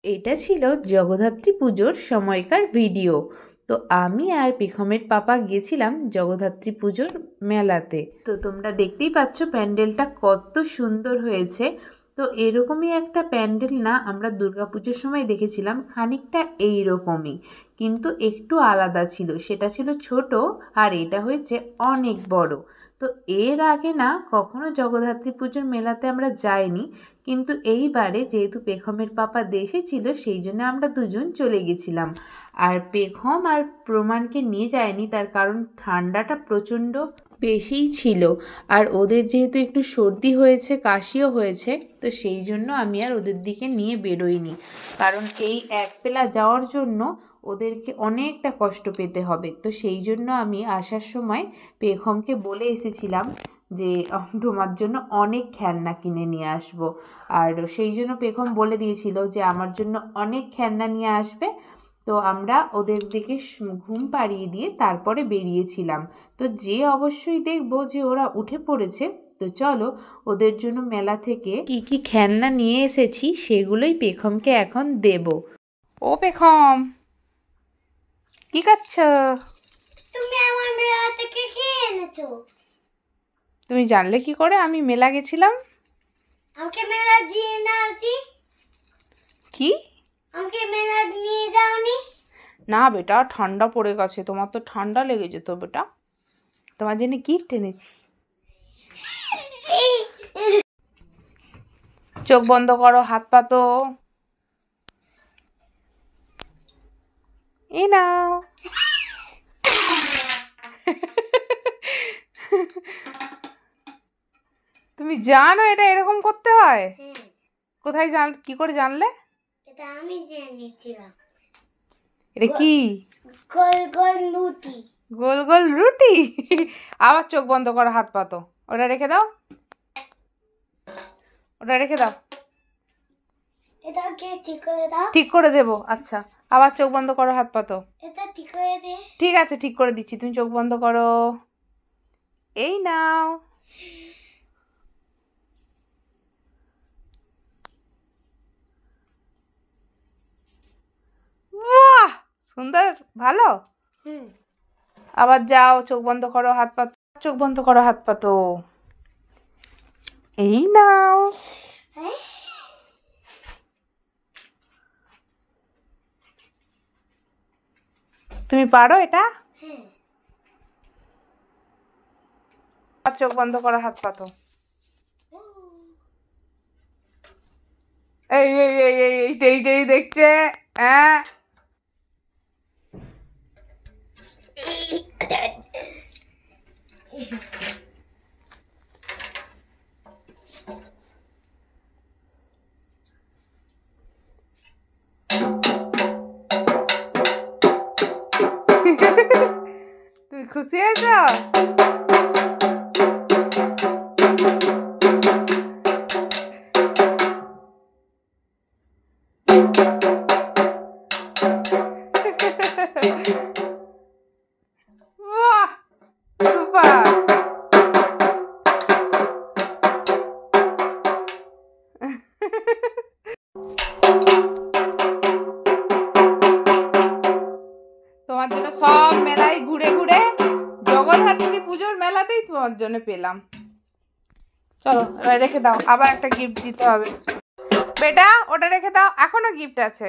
এটা ছিল জগদ্ধাত্রী পুজোর সময়কার ভিডিও। তো আমি আর পেখমের পাপা গিয়েছিলাম জগদ্ধাত্রী পুজোর মেলাতে। তো তোমরা দেখতেই পাচ্ছ প্যান্ডেলটা কত সুন্দর হয়েছে। তো এরকমই একটা প্যান্ডেল না আমরা দুর্গাপুজোর সময় দেখেছিলাম, খানিকটা এইরকমই, কিন্তু একটু আলাদা ছিল। সেটা ছিল ছোট, আর এটা হয়েছে অনেক বড়। তো এর আগে না কখনো জগদ্ধাত্রী পুজোর মেলাতে আমরা যাইনি, কিন্তু এইবারে যেহেতু পেখমের পাপা দেশে ছিল সেই জন্য আমরা দুজন চলে গেছিলাম। আর পেখম আর প্রমাণকে নিয়ে যায়নি, তার কারণ ঠান্ডাটা প্রচণ্ড বেশিই ছিল, আর ওদের যেহেতু একটু সর্দি হয়েছে, কাশিও হয়েছে, তো সেই জন্য আমি আর ওদের দিকে নিয়ে বেরোইনি। কারণ এই একবেলা যাওয়ার জন্য ওদেরকে অনেকটা কষ্ট পেতে হবে। তো সেই জন্য আমি আসার সময় পেখমকে বলে এসেছিলাম যে তোমার জন্য অনেক খেলনা কিনে নিয়ে আসবো। আর সেই জন্য পেখম বলে দিয়েছিল যে আমার জন্য অনেক খেলনা নিয়ে আসবে। তো আমরা ওদের দিকে ঘুম পাড়িয়ে দিয়ে তারপরে বেরিয়েছিলাম। তো যে অবশ্যই দেখবো যে ওরা উঠে পড়েছে। তো চলো ওদের জন্য মেলা থেকে কি কি খেলনা নিয়ে এসেছি সেগুলোই পেখমকে এখন দেব। ও পেখম, কি করছো? তুমি আমার মেলা থেকে কি এনেছো? তুমি জানলে কি করে আমি মেলা গেছিলাম? আমাকে মেলা নিয়ে যাওনি? কি? আমাকে মেলা নিয়ে যাওনি? না বেটা, ঠান্ডা পড়ে গেছে, তোমার তো ঠান্ডা লেগে যেত বেটা। তোমার জন্য গিফট এনেছি। চোখ বন্ধ করো, হাত পাতো। এই নাও। তুমি জানো এটা এরকম করতে হয়? কোথায় কি করে জানলে? এটা আমি জেনেছিলাম। এটা কি? গোল গোল রুটি। গোল গোল রুটি। আবার চোখ বন্ধ করো, হাত পাতো। ওটা রেখে দাও, ওটা রেখে দাও। এটাকে ঠিক করে দাও। ঠিক করে দেবো। আচ্ছা, আবার চোখ বন্ধ করো, হাত পাতো। এটা ঠিক করে দে। ঠিক আছে, ঠিক করে দিচ্ছি, তুমি চোখ বন্ধ করো। এই নাও। বাহ, সুন্দর, ভালো। আবার যাও, চোখ বন্ধ করো, হাত পাতো। চোখ বন্ধ করো, হাত পাতো। এই নাও। তুমি পারো এটা? আর চোখ বন্ধ করো, হাত পাতো। এই এই এই এই এইটাই দেখছে। হ্যাঁ, তুমি খুশি হয়েছ? বাহ, সুপার। তোমার জন্য সব মেলায় ঘুরে ঘুরে জগদ্ধাত্রী পুজোর মেলাতেই তোমার জন্য পেলাম। চলো এবার রেখে দাও, আবার একটা গিফট দিতে হবে। বেটা ওটা রেখে দাও, এখনো গিফট আছে।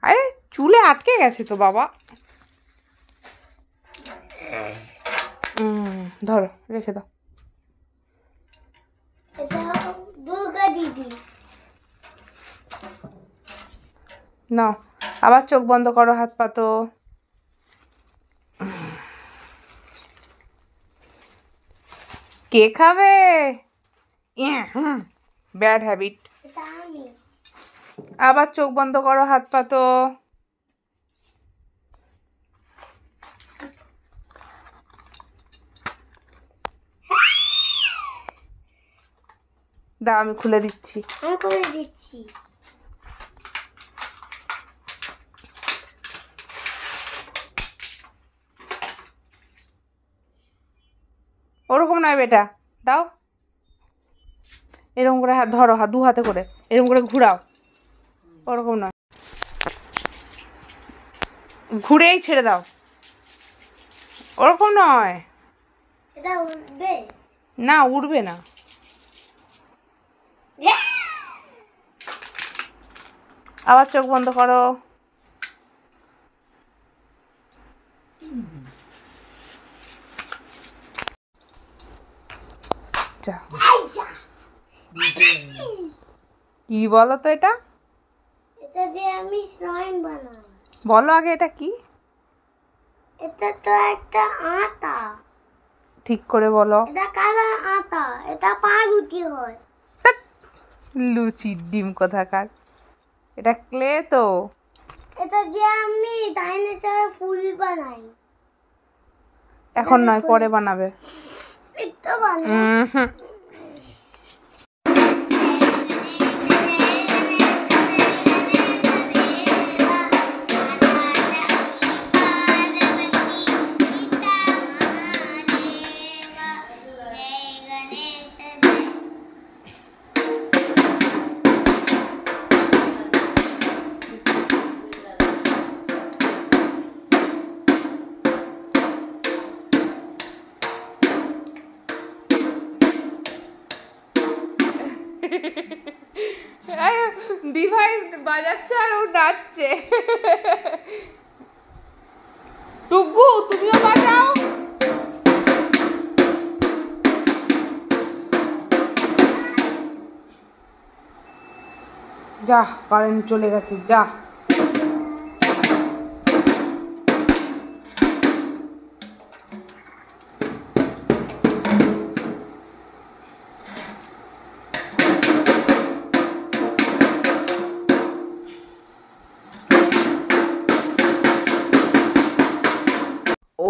আরে চুলে আটকে গেছে তো বাবা। ধরো, রেখে দাও। এটা দুর্গা দিদি। নাও, আবার চোখ বন্ধ করো, হাত পাতো। কে খাবে? Bad habit. এটা আমি। আবার চোখ বন্ধ করো, হাত পাতো। দাও আমি খুলে দিচ্ছি। আমি করে দিচ্ছি। ওরকম নয় বেটা, দাও। এরকম করে হাত ধরো, দু হাতে করে এরকম করে ঘুরাও, ওরকম নয়, ঘুরেই ছেড়ে দাও, ওরকম নয়। এটা উঠবে না, উঠবে না। আবার চোখ বন্ধ করো। কি বলো তো এটা? এটা দিয়ে আমি স্লাইম বানাই। বলো আগে এটা কি? এটা তো একটা আটা। ঠিক করে বলো। এটা কালা আটা, এটা পাউরুটি হয়। লুচির ডিম কোথাকার, এটা ক্লে তো। এটা দিয়ে আমি ডাইনোসরের ফুল বানাই। এখন নয়, পরে বানাবে। এটা বানাই। দিভাই বাজাচ্ছে আর ও নাচছে। টুকু তুমিও বাজাও। যা, কারেন্ট চলে গেছে, যা।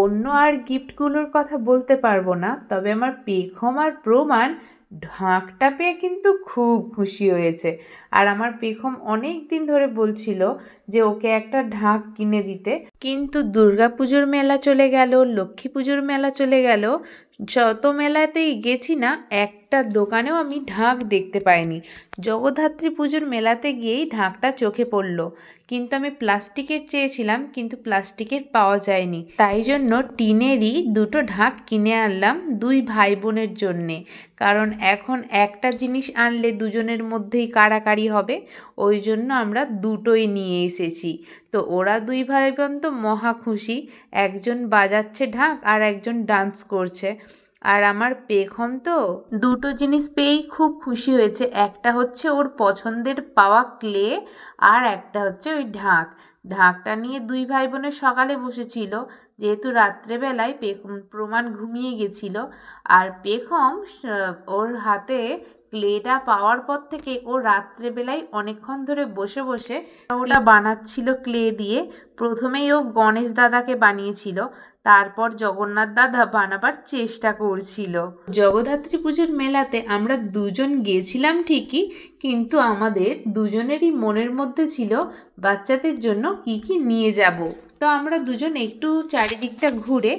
অন্য আর গিফটগুলোর কথা বলতে পারবো না, তবে আমার পেখম আর প্রমাণ ঢাকটা পেয়ে কিন্তু খুব খুশি হয়েছে। আর আমার পেখম অনেক দিন ধরে বলছিল যে ওকে একটা ঢাক কিনে দিতে, কিন্তু দুর্গাপুজোর মেলা চলে গেল, লক্ষ্মী পুজোর মেলা চলে গেল, যত মেলাতেই গেছি না একটা দোকানেও আমি ঢাক দেখতে পাইনি। জগদ্ধাত্রী পুজোর মেলাতে গিয়েই ঢাকটা চোখে পড়লো, কিন্তু আমি প্লাস্টিকের চেয়েছিলাম, কিন্তু প্লাস্টিকের পাওয়া যায়নি। তাই জন্য টিনেরই দুটো ঢাক কিনে আনলাম দুই ভাই বোনের জন্যে, কারণ এখন একটা জিনিস আনলে দুজনের মধ্যেই কাড়াকাড়ি হবে, ওই জন্য আমরা দুটোই নিয়ে এসেছি। তো ওরা দুই ভাই বোন তো মহা খুশি, একজন বাজাচ্ছে ঢাক আর একজন ডান্স করছে। আর আমার পেখম তো দুটো জিনিস পেয়েই খুব খুশি হয়েছে, একটা হচ্ছে ওর পছন্দের পাওয়া ক্লে, আর একটা হচ্ছে ওই ঢাক। ঢাকটা নিয়ে দুই ভাই বোনের সকালে বসেছিল, যেহেতু রাত্রেবেলায় প্রমাণ ঘুমিয়ে গেছিল, আর পেখম ওর হাতে ক্লেটা পাওয়ার পর থেকে ও রাত্রেবেলায় অনেকক্ষণ ধরে বসে বসে ওটা বানাচ্ছিল ক্লে দিয়ে। প্রথমেই ও গণেশ দাদাকে বানিয়েছিল, তারপর জগন্নাথ দাদা বানাবার চেষ্টা করছিল। জগদ্ধাত্রী পুজোর মেলাতে আমরা দুজন গেছিলাম ঠিকই, কিন্তু আমাদের দুজনেরই মনের মধ্যে ছিল বাচ্চাদের জন্য কি কি নিয়ে যাব। তো আমরা দুজন একটু চারিদিকটা ঘুরে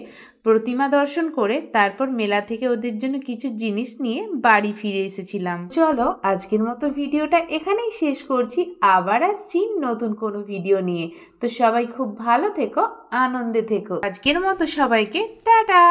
প্রতিমা দর্শন করে তারপর মেলা থেকে ওদের জন্য কিছু জিনিস নিয়ে বাড়ি ফিরে এসেছিলাম। চলো আজকের মতো ভিডিওটা এখানেই শেষ করছি, আবার আসছি নতুন কোনো ভিডিও নিয়ে। তো সবাই খুব ভালো থেকো, আনন্দে থেকো। আজকের মতো সবাইকে টাটা।